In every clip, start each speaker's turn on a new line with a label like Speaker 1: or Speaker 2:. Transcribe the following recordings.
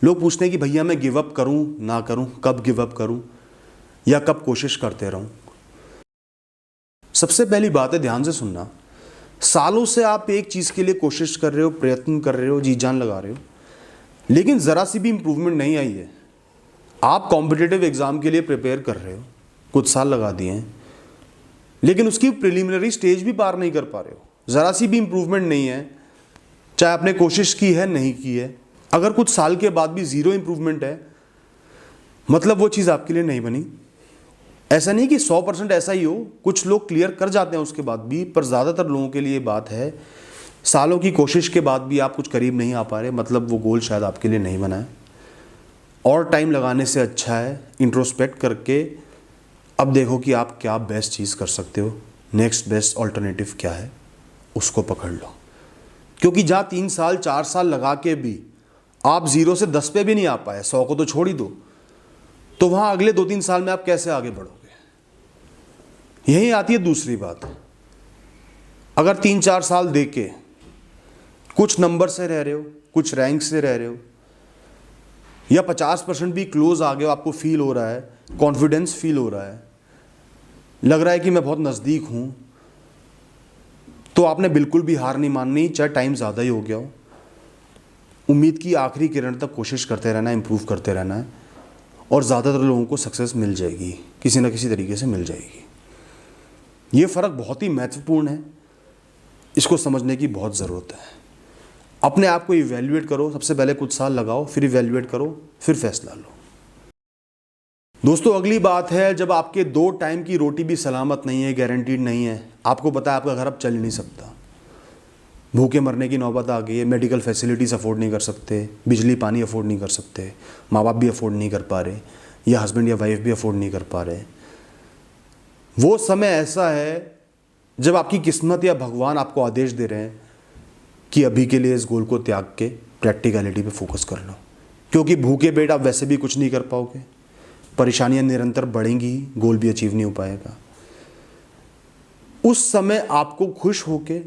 Speaker 1: लोग पूछते हैं कि भैया मैं गिव अप करूं ना करूं, कब गिव अप करूं या कब कोशिश करते रहूं। सबसे पहली बात है, ध्यान से सुनना। सालों से आप एक चीज़ के लिए कोशिश कर रहे हो, प्रयत्न कर रहे हो, जी जान लगा रहे हो, लेकिन ज़रा सी भी इंप्रूवमेंट नहीं आई है। आप कॉम्पिटिटिव एग्ज़ाम के लिए प्रिपेयर कर रहे हो, कुछ साल लगा दिए हैं, लेकिन उसकी प्रिलिमिनरी स्टेज भी पार नहीं कर पा रहे हो। ज़रा सी भी इंप्रूवमेंट नहीं है, चाहे आपने कोशिश की है नहीं की है। अगर कुछ साल के बाद भी ज़ीरो इंप्रूवमेंट है, मतलब वो चीज़ आपके लिए नहीं बनी। ऐसा नहीं कि 100% ऐसा ही हो, कुछ लोग क्लियर कर जाते हैं उसके बाद भी, पर ज़्यादातर लोगों के लिए बात है सालों की कोशिश के बाद भी आप कुछ करीब नहीं आ पा रहे, मतलब वो गोल शायद आपके लिए नहीं बना है। और टाइम लगाने से अच्छा है इंट्रोस्पेक्ट करके अब देखो कि आप क्या बेस्ट चीज़ कर सकते हो, नेक्स्ट बेस्ट ऑल्टरनेटिव क्या है, उसको पकड़ लो। क्योंकि जहाँ 3 साल 4 साल लगा के भी आप 0 से 10 पे भी नहीं आ पाए, 100 को तो छोड़ ही दो, तो वहाँ अगले 2-3 साल में आप कैसे आगे बढ़ोगे। यही आती है दूसरी बात। अगर 3-4 साल दे के कुछ नंबर से रह रहे हो, कुछ रैंक से रह रहे हो, या 50% भी क्लोज आ गए हो, आपको फील हो रहा है, कॉन्फिडेंस फील हो रहा है, लग रहा है कि मैं बहुत नज़दीक हूँ, तो आपने बिल्कुल भी हार नहीं माननी, चाहे टाइम ज़्यादा ही हो गया हो। उम्मीद की आखिरी किरण तक कोशिश करते रहना है, इम्प्रूव करते रहना है, और ज़्यादातर लोगों को सक्सेस मिल जाएगी, किसी न किसी तरीके से मिल जाएगी। ये फ़र्क बहुत ही महत्वपूर्ण है, इसको समझने की बहुत ज़रूरत है। अपने आप को इवैल्यूएट करो, सबसे पहले कुछ साल लगाओ, फिर इवैल्यूएट करो, फिर फैसला लो। दोस्तों अगली बात है, जब आपके 2 टाइम की रोटी भी सलामत नहीं है, गारंटीड नहीं है, आपको पता है आपका घर अब चल नहीं सकता, भूखे मरने की नौबत आ गई है, मेडिकल फैसिलिटीज़ अफोर्ड नहीं कर सकते, बिजली पानी अफोर्ड नहीं कर सकते, माँ बाप भी अफोर्ड नहीं कर पा रहे, या हस्बैंड या वाइफ भी अफोर्ड नहीं कर पा रहे। वो समय ऐसा है जब आपकी किस्मत या भगवान आपको आदेश दे रहे हैं कि अभी के लिए इस गोल को त्याग के प्रैक्टिकलिटी पे फोकस कर लो, क्योंकि भूखे पेट आप वैसे भी कुछ नहीं कर पाओगे, परेशानियां निरंतर बढ़ेंगी, गोल भी अचीव नहीं हो पाएगा। उस समय आपको खुश होके,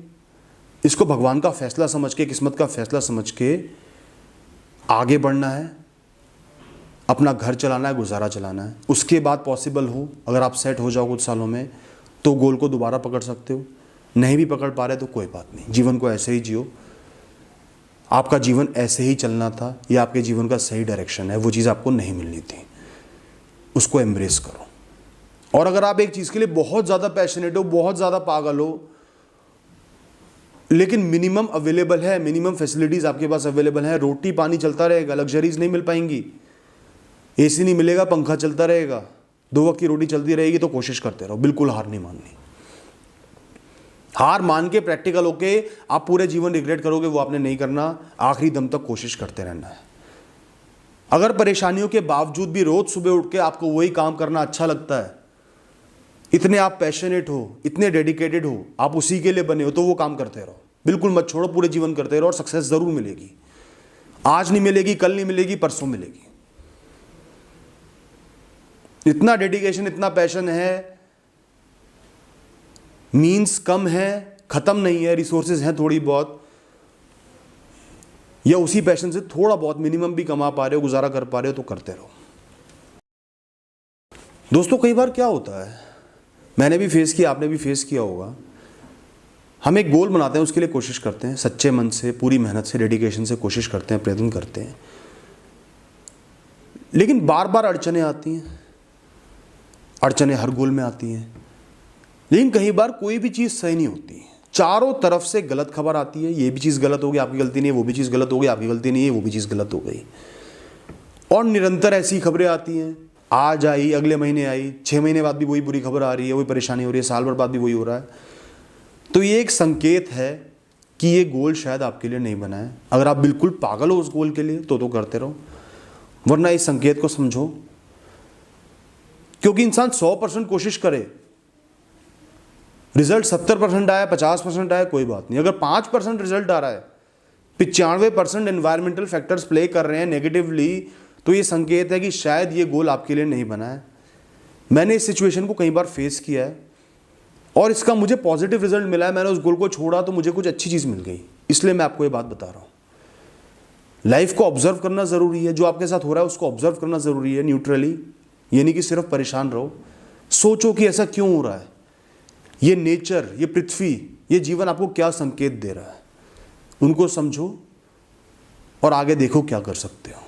Speaker 1: इसको भगवान का फैसला समझ के, किस्मत का फैसला समझ के आगे बढ़ना है, अपना घर चलाना है, गुजारा चलाना है। उसके बाद पॉसिबल हो, अगर आप सेट हो जाओ कुछ सालों में, तो गोल को दोबारा पकड़ सकते हो। नहीं भी पकड़ पा रहे तो कोई बात नहीं, जीवन को ऐसे ही जियो। आपका जीवन ऐसे ही चलना था, यह आपके जीवन का सही डायरेक्शन है, वो चीज़ आपको नहीं मिलनी थी, उसको एम्ब्रेस करो। और अगर आप एक चीज़ के लिए बहुत ज़्यादा पैशनेट हो, बहुत ज़्यादा पागल हो, लेकिन मिनिमम अवेलेबल है, मिनिमम फैसिलिटीज़ आपके पास अवेलेबल है, रोटी पानी चलता रहेगा, लग्जरीज नहीं मिल पाएंगी, एसी नहीं मिलेगा, पंखा चलता रहेगा, 2 वक्त की रोटी चलती रहेगी, तो कोशिश करते रहो, बिल्कुल हार नहीं माननी। हार मान के प्रैक्टिकल होके आप पूरे जीवन रिग्रेट करोगे, वो आपने नहीं करना, आखिरी दम तक कोशिश करते रहना है। अगर परेशानियों के बावजूद भी रोज सुबह उठ के आपको वही काम करना अच्छा लगता है, इतने आप पैशनेट हो, इतने डेडिकेटेड हो, आप उसी के लिए बने हो, तो वो काम करते रहो, बिल्कुल मत छोड़ो, पूरे जीवन करते रहो, और सक्सेस जरूर मिलेगी। आज नहीं मिलेगी, कल नहीं मिलेगी, परसों मिलेगी। इतना डेडिकेशन, इतना पैशन है, मीन्स कम है, खत्म नहीं है, रिसोर्सेज हैं थोड़ी बहुत, या उसी पैशन से थोड़ा बहुत मिनिमम भी कमा पा रहे हो, गुजारा कर पा रहे हो, तो करते रहो। दोस्तों कई बार क्या होता है, मैंने भी फेस किया, आपने भी फेस किया होगा, हम एक गोल बनाते हैं, उसके लिए कोशिश करते हैं, सच्चे मन से, पूरी मेहनत से, डेडिकेशन से कोशिश करते हैं, प्रयत्न करते हैं, लेकिन बार बार अड़चनें आती हैं। अड़चनें हर गोल में आती हैं, लेकिन कई बार कोई भी चीज़ सही नहीं होती, चारों तरफ से गलत खबर आती है, ये भी चीज़ गलत हो गई, आपकी गलती नहीं है, वो भी चीज़ गलत हो गई, आपकी गलती नहीं है, वो भी चीज़ गलत हो गई, और निरंतर ऐसी खबरें आती हैं, आज आई, अगले महीने आई, 6 महीने बाद भी वही बुरी खबर आ रही है, वही परेशानी हो रही है, साल भर बाद भी वही हो रहा है। तो ये एक संकेत है कि ये गोल शायद आपके लिए नहीं बना है। अगर आप बिल्कुल पागल हो उस गोल के लिए तो करते रहो, वरना इस संकेत को समझो। क्योंकि इंसान 100% कोशिश करे, रिजल्ट 70% आया, 50% आया, कोई बात नहीं। अगर 5% रिजल्ट आ रहा है, 95% एनवायरमेंटल फैक्टर्स प्ले कर रहे हैं नेगेटिवली, तो ये संकेत है कि शायद ये गोल आपके लिए नहीं बना है। मैंने इस सिचुएशन को कई बार फेस किया है और इसका मुझे पॉजिटिव रिजल्ट मिला है। मैंने उस गोल को छोड़ा तो मुझे कुछ अच्छी चीज़ मिल गई, इसलिए मैं आपको ये बात बता रहा हूँ। लाइफ को ऑब्जर्व करना ज़रूरी है, जो आपके साथ हो रहा है उसको ऑब्जर्व करना ज़रूरी है न्यूट्रली, ये नहीं कि सिर्फ परेशान रहो। सोचो कि ऐसा क्यों हो रहा है, ये नेचर, ये पृथ्वी, ये जीवन आपको क्या संकेत दे रहा है, उनको समझो और आगे देखो क्या कर सकते हो।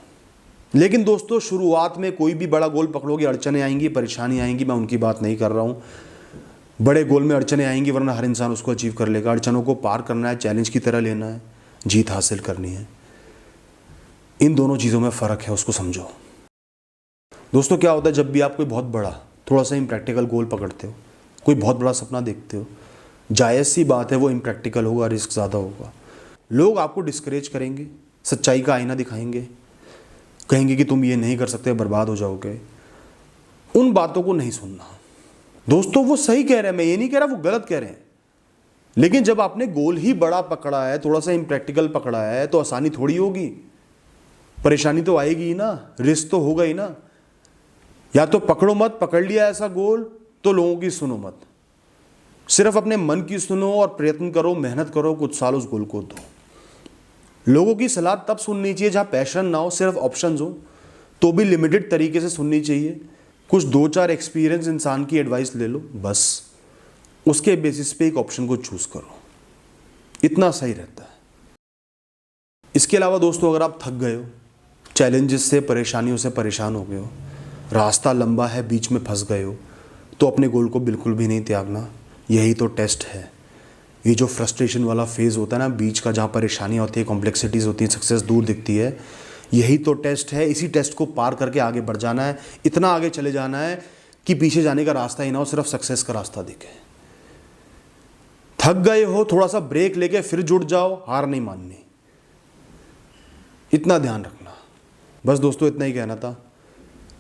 Speaker 1: लेकिन दोस्तों, शुरुआत में कोई भी बड़ा गोल पकड़ोगे अड़चने आएंगी, परेशानी आएंगी, मैं उनकी बात नहीं कर रहा हूँ। बड़े गोल में अड़चने आएंगी, वरना हर इंसान उसको अचीव कर लेगा। अड़चनों को पार करना है, चैलेंज की तरह लेना है, जीत हासिल करनी है। इन दोनों चीज़ों में फ़र्क है, उसको समझो। दोस्तों, क्या होता है जब भी आप कोई बहुत बड़ा, थोड़ा सा इम्प्रैक्टिकल गोल पकड़ते हो, कोई बहुत बड़ा सपना देखते हो, जायज़ सी बात है वो इम्प्रैक्टिकल होगा, रिस्क ज़्यादा होगा। लोग आपको डिस्करेज करेंगे, सच्चाई का आईना दिखाएंगे, कहेंगे कि तुम ये नहीं कर सकते, बर्बाद हो जाओगे। उन बातों को नहीं सुनना। दोस्तों, वो सही कह रहे हैं, मैं ये नहीं कह रहा वो गलत कह रहे हैं, लेकिन जब आपने गोल ही बड़ा पकड़ा है, थोड़ा सा इम्प्रैक्टिकल पकड़ा है, तो आसानी थोड़ी होगी, परेशानी तो आएगी ही ना, रिस्क तो होगा ही ना। या तो पकड़ो मत, पकड़ लिया ऐसा गोल तो लोगों की सुनो मत, सिर्फ अपने मन की सुनो और प्रयत्न करो, मेहनत करो, कुछ साल उस गोल को दो। लोगों की सलाह तब सुननी चाहिए जहाँ पैशन ना हो, सिर्फ ऑप्शंस हो, तो भी लिमिटेड तरीके से सुननी चाहिए। कुछ 2-4 एक्सपीरियंस इंसान की एडवाइस ले लो, बस उसके बेसिस पे एक ऑप्शन को चूज करो, इतना सही रहता है। इसके अलावा दोस्तों, अगर आप थक गए हो, चैलेंजेस से, परेशानियों से परेशान हो गए हो, रास्ता लंबा है, बीच में फंस गए हो, तो अपने गोल को बिल्कुल भी नहीं त्यागना। यही तो टेस्ट है। ये जो फ्रस्ट्रेशन वाला फेज़ होता है ना बीच का, जहाँ परेशानियाँ होती है, कॉम्प्लेक्सिटीज़ होती है, सक्सेस दूर दिखती है, यही तो टेस्ट है। इसी टेस्ट को पार करके आगे बढ़ जाना है, इतना आगे चले जाना है कि पीछे जाने का रास्ता ही ना हो, सिर्फ सक्सेस का रास्ता दिखे। थक गए हो, थोड़ा सा ब्रेक लेके फिर जुट जाओ, हार नहीं माननी, इतना ध्यान रखना। बस दोस्तों, इतना ही कहना था।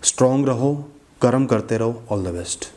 Speaker 1: स्ट्रांग रहो, कर्म करते रहो। All the best.